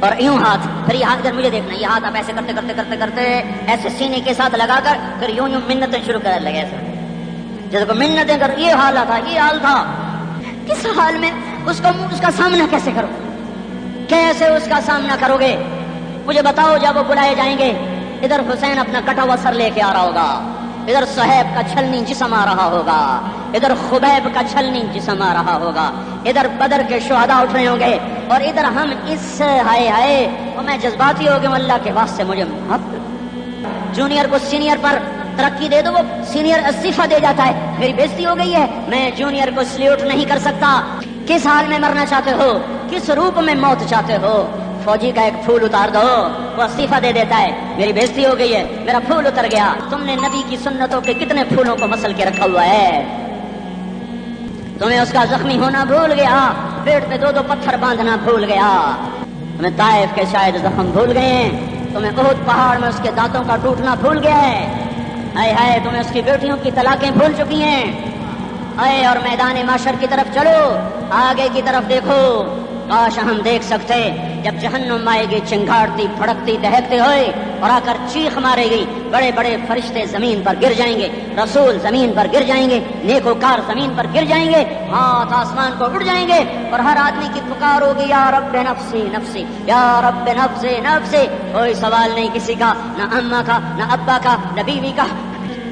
اور یوں ہاتھ، پھر یہ ہاتھ ادھر مجھے دیکھنا، یہ ہاتھ آپ ایسے کرتے کرتے کرتے کرتے ایسے سینے کے ساتھ لگا کر پھر یوں یوں منتیں شروع کر لگے ایسے، جیسے کو منتیں کر، یہ حال تھا، یہ حال تھا. کس حال میں اس کا سامنا کیسے کرو، کیسے اس کا سامنا کرو گے؟ مجھے بتاؤ. جب وہ بلائے جائیں گے، ادھر حسین اپنا کٹا ہوا سر لے کے آ رہا ہوگا، ادھر صہیب کا چھلنی جسم آ رہا ہوگا، ادھر خبیب کا چھلنی جسم آ رہا ہوگا، ادھر بدر کے شہداء اٹھ رہے ہوں گے، اور ادھر ہم اس ہائے ہائے. اور میں جذباتی ہو گیا ہوں، اللہ کے واسطے مجھے جونیئر کو سینئر پر ترقی دے دو، وہ سینئر استعفیٰ دے جاتا ہے، میری بےزتی ہو گئی ہے، میں جونیئر کو سلیوٹ نہیں کر سکتا. کس حال میں مرنا چاہتے ہو، کس روپ میں موت چاہتے ہو؟ فوجی کا ایک پھول اتار دو، وہ استعفیٰ دے دیتا ہے، میری بےزتی ہو گئی ہے، میرا پھول اتر گیا. تم نے نبی کی سنتوں کے کتنے پھولوں کو مسل کے رکھا ہوا ہے؟ تمہیں اس کا زخمی ہونا بھول گیا، پیٹ پہ 2 پتھر باندھنا بھول گیا، تمہیں طائف کے شاید زخم بھول گئے، تمہیں احد پہاڑ میں اس کے دانتوں کا ٹوٹنا بھول گیا ہے. ہائے ہائے، تمہیں اس کی بیٹیوں کی طلاقیں بھول چکی ہیں. آئے اور میدان معاشر کی طرف چلو، آگے کی طرف دیکھو. کاش ہم دیکھ سکتے جب جہنم آئے گی چنگھاڑتی پھڑکتی دہکتے ہوئے اور آ کر چیخ مارے گی، بڑے بڑے فرشتے زمین پر گر جائیں گے، رسول زمین پر گر جائیں گے، نیکوکار زمین پر گر جائیں گے، ہاتھ آسمان کو اڑ جائیں گے، اور ہر آدمی کی پکار ہوگی یا رب نفسی نفسی، یا رب نفسی نفسی. کوئی سوال نہیں کسی کا، نہ اماں کا، نہ ابا کا، نہ بیوی کا.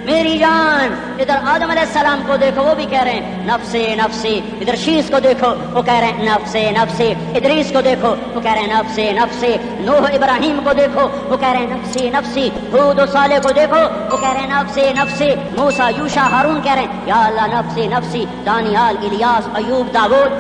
میری جان. ادھر آدم علیہ السلام کو دیکھو، وہ بھی کہہ رہے ہیں نفسی نفسی. ادھر شیش کو دیکھو، وہ کہہ رہے ہیں نفسی نفسی. ادریس کو دیکھو، وہ کہہ رہے ہیں نفسی نفسی. نوح ابراہیم کو دیکھو، وہ کہہ رہے ہیں نفسی نفسی. ہود و صالح کو دیکھو، وہ کہہ رہے ہیں نفسی نفسی. موسیٰ یوشع ہارون کہہ رہے ہیں یا اللہ نفسی نفسی. دانیال الیاس ایوب داؤد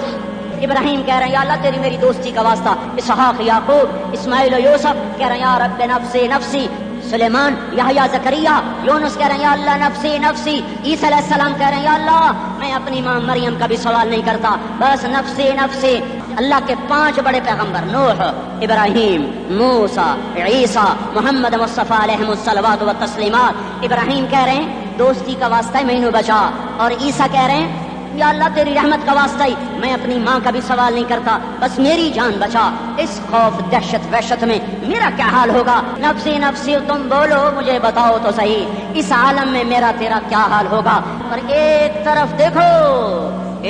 ابراہیم کہہ رہے ہیں یا اللہ تیری میری دوستی کا واسطہ. اسحاق یعقوب اسماعیل و یوسف کہہ رہے ہیں یا رب نفسی نفسی. سلیمان یحییٰ زکریا یونس کہہ رہے ہیں یا اللہ نفسی نفسی. عیسیٰ علیہ السلام کہہ رہے ہیں یا اللہ میں اپنی ماں مریم کا بھی سوال نہیں کرتا، بس نفسی نفسی. اللہ کے 5 بڑے پیغمبر نوح، ابراہیم، موسیٰ، عیسیٰ، محمد مصطفیٰ علیہ الصلوات و تسلیمات. ابراہیم کہہ رہے ہیں دوستی کا واسطہ ہے مینوں بچا، اور عیسیٰ کہہ رہے ہیں یا اللہ تیری رحمت کا واسطہ ہی میں اپنی ماں کا بھی سوال نہیں کرتا، بس میری جان بچا. اس خوف دہشت وحشت میں میرا کیا حال ہوگا؟ نفسی نفسی تم بولو، مجھے بتاؤ تو صحیح اس عالم میں میرا تیرا کیا حال ہوگا. اور ایک طرف دیکھو،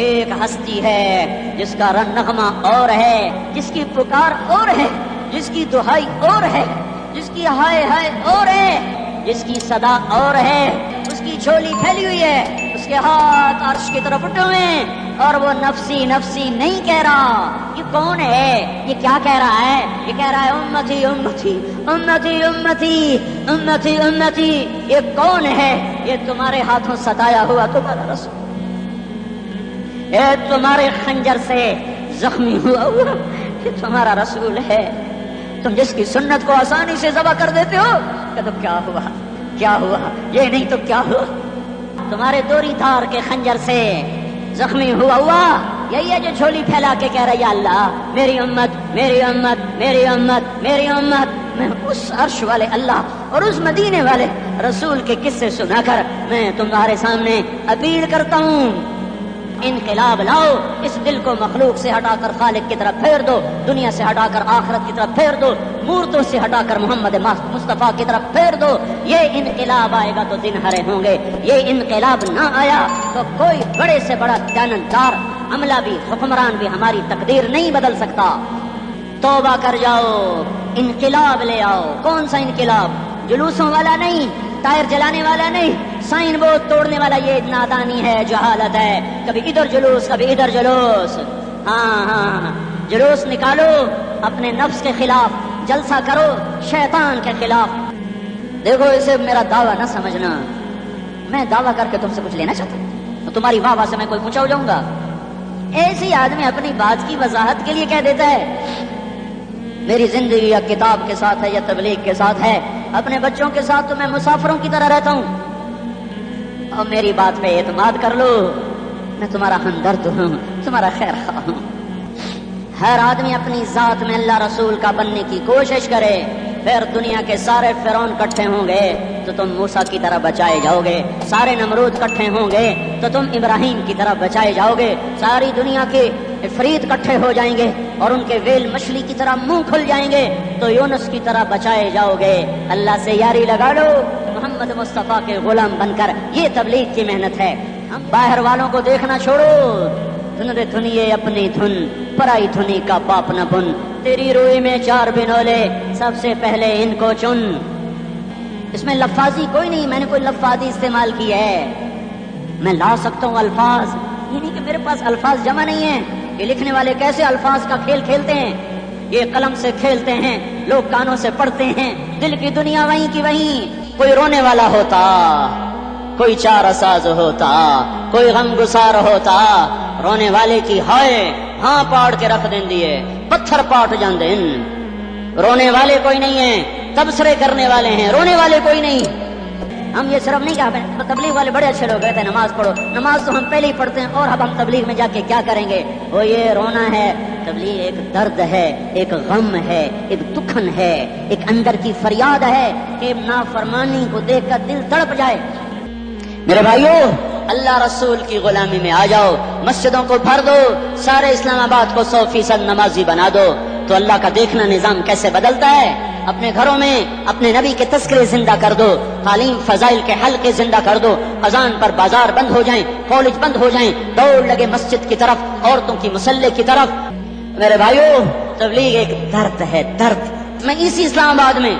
ایک ہستی ہے جس کا نغمہ اور ہے، جس کی پکار اور ہے، جس کی دہائی اور ہے، جس کی ہائے ہائے اور ہے، جس کی صدا اور ہے. اس کی جھولی پھیلی ہوئی ہے، اس کے ہاتھ عرش کی طرف اٹھے ہوئے ہیں، اور وہ نفسی نفسی نہیں کہہ رہا. یہ کون ہے؟ یہ کیا کہہ رہا ہے؟ یہ کہہ رہا ہے امتی امتی امتی امتی امتی امتی. یہ کون ہے؟ یہ تمہارے ہاتھوں ستایا ہوا تمہارا رسول، یہ تمہارے خنجر سے زخمی ہوا یہ تمہارا رسول ہے. تم جس کی سنت کو آسانی سے ذبح کر دیتے ہو، کہ تو کیا ہوا کیا ہوا، یہ نہیں تو کیا ہوا. تمہارے دوری دھار کے خنجر سے زخمی ہوا یہی ہے جو جھولی پھیلا کے کہہ رہا یا اللہ میری امت میری امت میری امت میری امت. میں اس عرش والے اللہ اور اس مدینے والے رسول کے قصے سنا کر میں تمہارے سامنے اپیل کرتا ہوں، انقلاب لاؤ. اس دل کو مخلوق سے ہٹا کر خالق کی طرف پھیر دو، دنیا سے ہٹا کر آخرت کی طرف پھیر دو، مورتوں سے ہٹا کر محمد مصطفیٰ کی طرف پھیر دو. یہ انقلاب آئے گا تو دن ہرے ہوں گے. یہ انقلاب نہ آیا تو کوئی بڑے سے بڑا دیانتدار عملہ بھی حکمران بھی ہماری تقدیر نہیں بدل سکتا. توبہ کر جاؤ، انقلاب لے آؤ. کون سا انقلاب؟ جلوسوں والا نہیں، ٹائر جلانے والا نہیں، سائن بورڈ توڑنے والا. یہ نادانی ہے، جہالت ہے. کبھی ادھر جلوس کبھی ادھر جلوس. ہاں جلوس نکالو اپنے نفس کے خلاف، جلسہ کرو شیطان کے خلاف. دیکھو اسے میرا دعویٰ نہ سمجھنا، میں دعویٰ کر کے تم سے کچھ لینا چاہتا ہوں تو تمہاری واہ واہ سے میں کوئی اونچا ہو جاؤں گا؟ ایسی آدمی اپنی بات کی وضاحت کے لیے کہہ دیتا ہے میری زندگی یا کتاب کے ساتھ ہے یا تبلیغ کے ساتھ ہے، اپنے بچوں کے ساتھ تو میں مسافروں کی طرح رہتا ہوں. اور میری بات پہ اعتماد کر لو، میں تمہارا ہمدرد ہوں، تمہارا خیر خواہ ہوں. ہر آدمی اپنی ذات میں اللہ رسول کا بننے کی کوشش کرے، پھر دنیا کے سارے فرعون کٹھے ہوں گے تو تم موسیٰ کی طرح بچائے جاؤ گے، سارے نمرود کٹھے ہوں گے تو تم ابراہیم کی طرح بچائے جاؤ گے، ساری دنیا کے عفریت اکٹھے ہو جائیں گے اور ان کے ویل مچھلی کی طرح منہ کھل جائیں گے تو یونس کی طرح بچائے جاؤ گے. اللہ سے یاری لگا لو محمد مصطفیٰ کے غلام بن کر. یہ تبلیغ کی محنت ہے. ہم باہر والوں کو دیکھنا چھوڑو. دھن رے دھنیے اپنی دھن پرائی دھنی کا پاپ نہ بن. تیری روئی میں 4 بنولے سب سے پہلے ان کو چن. اس میں لفاظی کوئی نہیں, میں نے کوئی لفاظی استعمال کی ہے. میں لا سکتا ہوں الفاظ, یہ نہیں کہ میرے پاس الفاظ جمع نہیں ہیں. یہ لکھنے والے کیسے الفاظ کا کھیل کھیلتے ہیں, یہ قلم سے کھیلتے ہیں, لوگ کانوں سے پڑھتے ہیں. دل کی دنیا وہیں کی وہیں. کوئی رونے والا ہوتا, کوئی چارہ ساز ہوتا, کوئی غم گسار ہوتا. رونے والے کی ہائے ہاں پاڑ کے رکھ دیں دیے, پتھر پاٹ جان دیں. رونے والے کوئی نہیں ہیں, تبصرے کرنے والے ہیں, رونے والے کوئی نہیں. ہم یہ صرف نہیں کہا تبلیغ والے بڑے اچھے لوگ کہتے ہیں نماز پڑھو. نماز تو ہم پہلے ہی پڑھتے ہیں, اور اب ہم تبلیغ میں جا کے کیا کریں گے. وہ یہ رونا ہے. تبلیغ ایک درد ہے, ایک غم ہے, ایک دکھن ہے, ایک اندر کی فریاد ہے کہ نافرمانی کو دیکھ کر دل تڑپ جائے. میرے بھائیو, اللہ رسول کی غلامی میں آ جاؤ. مسجدوں کو بھر دو, سارے اسلام آباد کو 100% نمازی بنا دو. تو اللہ کا دیکھنا نظام کیسے بدلتا ہے. اپنے گھروں میں اپنے نبی کے تذکرے زندہ کر دو, تعلیم فضائل کے حلقے زندہ کر دو. اذان پر بازار بند ہو جائیں, کالج بند ہو جائیں, دوڑ لگے مسجد کی طرف, عورتوں کی مصلے کی طرف. میرے بھائیو, تبلیغ ایک درد ہے, درد. میں اسی اسلام آباد میں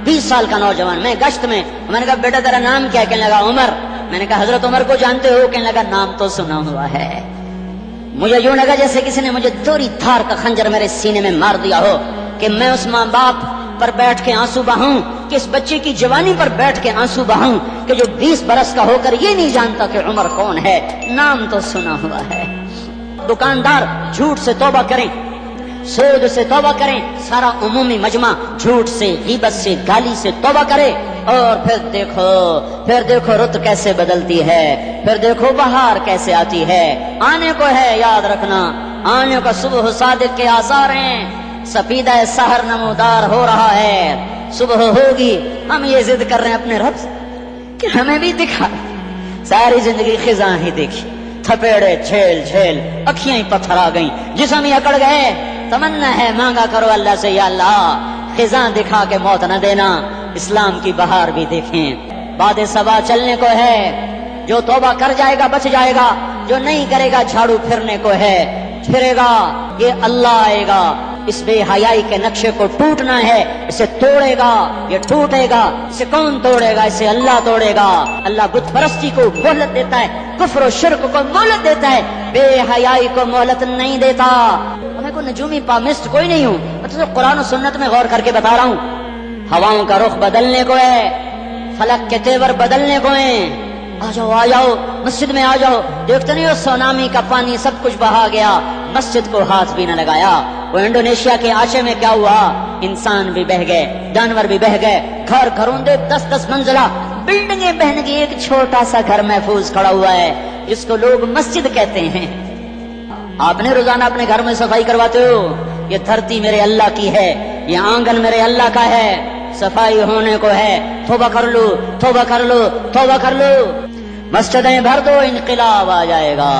20 سال کا نوجوان, میں گشت میں نے کہا بیٹا تیرا نام کیا؟ کہنے لگا عمر. میں نے کہا حضرت عمر کو جانتے ہو؟ کہنے لگا نام تو سنا ہوا ہے. مجھے یوں لگا جیسے کسی نے مجھے دوری دھار کا خنجر میرے سینے میں مار دیا ہو, کہ میں اس ماں باپ پر بیٹھ کے آنسو بہاؤں, کہ اس بچے کی جوانی پر بیٹھ کے آنسو بہاؤں, کہ جو 20 برس کا ہو کر یہ نہیں جانتا کہ عمر کون ہے. نام تو سنا ہوا ہے. دکاندار جھوٹ سے توبہ کریں, سود سے توبہ کریں. سارا عمومی مجمع جھوٹ سے, غیبت سے, گالی سے توبہ کرے. اور پھر دیکھو رت کیسے بدلتی ہے, پھر دیکھو بہار کیسے آتی ہے. آنے کو ہے, یاد رکھنا, آنے کا صبح صادق کے آثار ہیں. سفیدہ سحر نمودار ہو رہا ہے, صبح ہوگی. ہم یہ ضد کر رہے ہیں اپنے رب کہ ہمیں بھی دکھا. ساری زندگی خزاں ہی دیکھی, تھپیڑے جھیل جھیل, اکھیاں ہی پتھر آ گئیں, جسم ہی اکڑ گئے. تمنا ہے مانگا کرو اللہ سے, یا اللہ خزاں دکھا کے موت نہ دینا, اسلام کی بہار بھی دیکھیں. باد صبا چلنے کو ہے, جو توبہ کر جائے گا بچ جائے گا, جو نہیں کرے گا جھاڑو پھرنے کو ہے, پھرے گا. یہ اللہ آئے گا, اس بے حیائی کے نقشے کو ٹوٹنا ہے, اسے توڑے گا, یہ ٹوٹے گا. اسے کون توڑے گا؟ اسے اللہ توڑے گا. اللہ بت پرستی کو مہلت دیتا ہے, کفر و شرک کو مہلت دیتا ہے, بے حیائی کو مہلت نہیں دیتا. میں کوئی نجومی پامسٹ کوئی نہیں ہوں, میں تو قرآن و سنت میں غور کر کے بتا رہا ہوں. ہواؤں کا رخ بدلنے کو ہے, فلک کے تیور بدلنے کو ہیں. آ جاؤ مسجد میں آ جاؤ. دیکھتے نہیں ہو سونامی کا پانی سب کچھ بہا گیا, مسجد کو ہاتھ بھی نہ لگایا. وہ انڈونیشیا کے آشے میں کیا ہوا, انسان بھی بہ گئے, جانور بھی بہ گئے, گھر گھروندے 10-10 منزلہ بلڈنگیں بہن گئی, ایک چھوٹا سا گھر محفوظ کھڑا ہوا ہے جس کو لوگ مسجد کہتے ہیں. آپ نے روزانہ اپنے گھر میں صفائی کرواتے ہو. یہ دھرتی میرے اللہ کی ہے, یہ آنگن میرے اللہ کا ہے, صفائی ہونے کو ہے. توبہ کر لو, توبہ کر لو, توبہ کر لو. مسجدیں بھر دو, انقلاب آ جائے گا.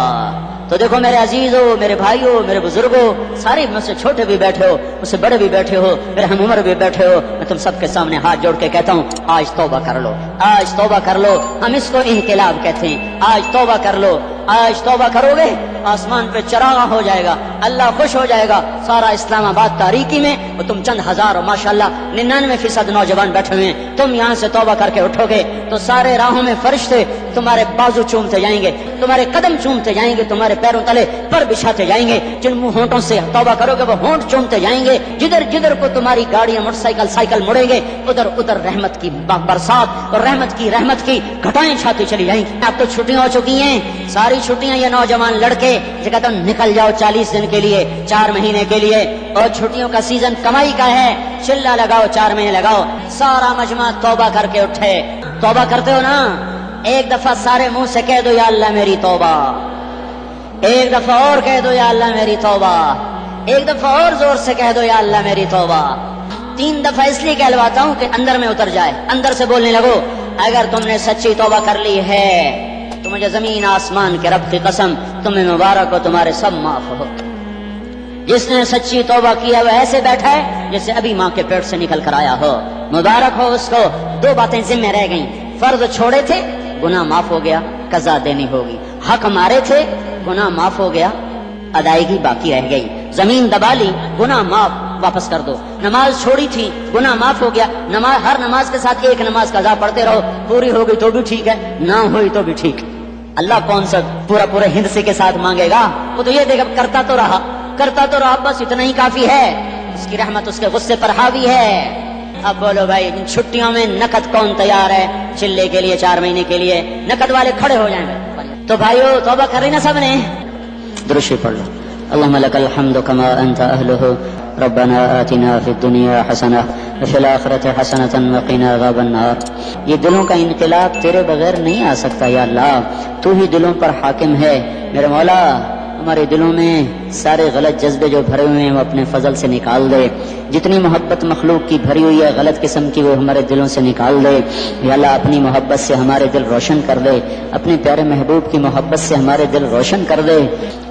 تو دیکھو میرے عزیزو, میرے بھائیو, میرے بزرگو, سارے مجھ سے چھوٹے بھی بیٹھے ہو, مجھ سے بڑے بھی بیٹھے ہو, میرے ہم عمر بھی بیٹھے ہو, میں تم سب کے سامنے ہاتھ جوڑ کے کہتا ہوں آج توبہ کر لو, آج توبہ کر لو. ہم اس کو انقلاب کہتے ہیں. آج توبہ کر لو. آج توبہ کرو گے آسمان پہ چراغ ہو جائے گا, اللہ خوش ہو جائے گا. سارا اسلام آباد تاریکی میں وہ تم چند ہزار, ماشاءاللہ 99% نوجوان بیٹھے ہوئے ہیں. تم یہاں سے توبہ کر کے اٹھو گے تو سارے راہوں میں فرشتے تمہارے بازو چومتے جائیں گے, تمہارے قدم چومتے جائیں گے, تمہارے پیروں تلے پر بچھاتے جائیں گے. جن منہ ہونٹوں سے توبہ کرو گے وہ ہونٹ چومتے جائیں گے. جدھر جدھر کو تمہاری گاڑیاں, موٹر سائیکل, سائیکل مڑیں گے, ادھر ادھر رحمت کی برسات اور رحمت کی گھٹائیں چھاتی چلی جائیں گی. اب تو چھٹیاں ہو چکی ہیں, ساری چھٹیاں یہ نوجوان لڑکے جو کہتے ہیں نکل جاؤ 40 دن کے لیے, 4 مہینے کے لیے, اور چھٹیوں کا سیزن کمائی کا ہے, چلا لگاؤ, 4 مہینے لگاؤ. سارا مجمع توبہ کر کے اٹھے. توبہ کرتے ہو نا, ایک دفعہ سارے منہ سے کہہ دو یا اللہ میری توبہ. ایک دفعہ اور کہہ دو یا اللہ میری توبہ. ایک دفعہ اور زور سے کہہ دو یا اللہ میری توبہ. 3 دفعہ اس لیے کہلواتا ہوں کہ اندر میں اتر جائے, اندر سے بولنے لگو. اگر تم نے سچی توبہ کر لی ہے تو مجھے زمین آسمان کے رب کی قسم تمہیں مبارک ہو, تمہارے سب معاف ہو. جس نے سچی توبہ کیا وہ ایسے بیٹھا ہے جیسے ابھی ماں کے پیٹ سے نکل کر آیا ہو. مبارک ہو اس کو. دو باتیں ذمہ رہ گئیں. فرض چھوڑے تھے, گناہ معاف ہو گیا, قضا دینی ہوگی. حق مارے تھے, گناہ معاف ہو گیا, ادائیگی باقی رہ گئی. زمین دبا لی, گناہ معاف, واپس کر دو. نماز چھوڑی تھی, گناہ معاف ہو گیا. ہر نماز کے ساتھ ایک نماز قضا پڑھتے رہو, پوری ہو گئی تو بھی ٹھیک ہے, نہ ہوئی تو بھی ٹھیک. اللہ کون سا پورے ہندسے کے ساتھ مانگے گا؟ وہ تو یہ دیکھا کرتا تو رہا, بس اتنا ہی کافی ہے. اس کی رحمت اس کے غصے پر حاوی ہے. اب بولو بھائی, ان چھٹیوں میں نقد کون تیار ہے چلے کے لیے 4 مہینے کے لیے؟ نقد والے کھڑے ہو جائیں گے. تو بھائیو توبہ کر رہی نا سب نے؟ درشی پڑھ لو. اللهم لك الحمد كما أنت أهله ربنا آتنا في الدنيا حسنة وفي الآخرة حسنة وقنا عذاب النار. یہ دلوں کا انقلاب تیرے بغیر نہیں آ سکتا یا اللہ, تو ہی دلوں پر حاکم ہے. میرے مولا ہمارے دلوں میں سارے غلط جذبے جو بھرے ہوئے ہیں وہ اپنے فضل سے نکال دے. جتنی محبت مخلوق کی بھری ہوئی ہے غلط قسم کی, وہ ہمارے دلوں سے نکال دے. یا اللہ اپنی محبت سے ہمارے دل روشن کر دے, اپنے پیارے محبوب کی محبت سے ہمارے دل روشن کر دے.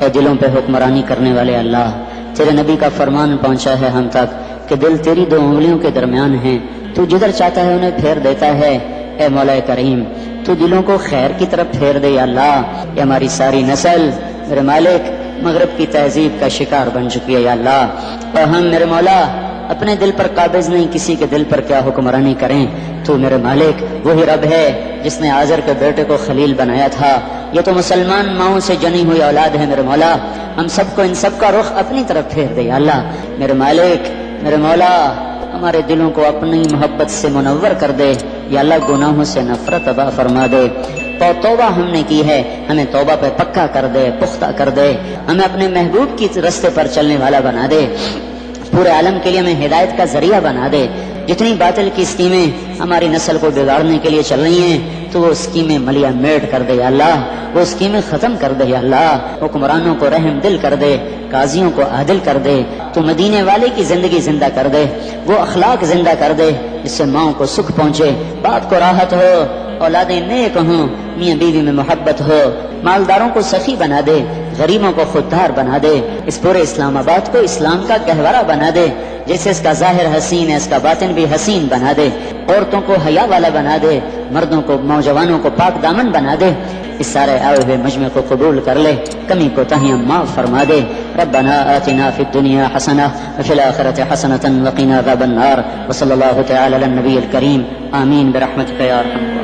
اے دلوں پہ حکمرانی کرنے والے اللہ, تیرے نبی کا فرمان پہنچا ہے ہم تک کہ دل تیری 2 انگلیوں کے درمیان ہیں, تو جدھر چاہتا ہے انہیں پھیر دیتا ہے. اے مولا کریم, تو دلوں کو خیر کی طرف پھیر دے یا اللہ. یہ ہماری ساری نسل میرے مالک مغرب کی تہذیب کا شکار بن چکی ہے یا اللہ, اور ہم میرے مولا اپنے دل پر قابض نہیں, کسی کے دل پر کیا حکمرانی کریں. تو میرے مالک وہی رب ہے جس نے آزر کے بیٹے کو خلیل بنایا تھا. یہ تو مسلمان ماؤں سے جنی ہوئی اولاد ہے میرے مولا. ہم سب کو ان سب کا رخ اپنی طرف پھیر دے یا اللہ. میرے مالک میرے مولا ہمارے دلوں کو اپنی محبت سے منور کر دے یا اللہ. گناہوں سے نفرت عطا فرما دے. توبہ ہم نے کی ہے, ہمیں توبہ پہ پکا کر دے, پختہ کر دے. ہمیں اپنے محبوب کی رستے پر چلنے والا بنا دے. پورے عالم کے لیے ہمیں ہدایت کا ذریعہ بنا دے. جتنی باطل کی اسکیمیں ہماری نسل کو بگاڑنے کے لیے چل رہی ہیں تو وہ اسکیمیں ملیا میٹ کر دے یا اللہ. وہ اسکیمیں ختم کر دے یا اللہ. حکمرانوں کو رحم دل کر دے, قاضیوں کو عادل کر دے. تو مدینے والے کی زندگی زندہ کر دے, وہ اخلاق زندہ کر دے جس سے ماؤں کو سکھ پہنچے, باپ کو راحت ہو, اولادیں نیک ہوں, میاں بیوی میں محبت ہو, مالداروں کو سخی بنا دے, غریبوں کو خوددار بنا دے. اس پورے اسلام آباد کو اسلام کا گہوارہ بنا دے. جیسے اس کا ظاہر حسین ہے اس کا باطن بھی حسین بنا دے. عورتوں کو حیا والا بنا دے, مردوں کو نوجوانوں کو پاک دامن بنا دے. اس سارے آئے ہوئے مجمع کو قبول کر لے, کمی کوتاہیاں معاف فرما دے. ربنا آتنا فی الدنیا حسنہ وفی الآخرۃ حسنۃ وقنا عذاب النار. وصلی اللہ تعالی علی النبی الکریم. آمین برحمتک یا ارحم.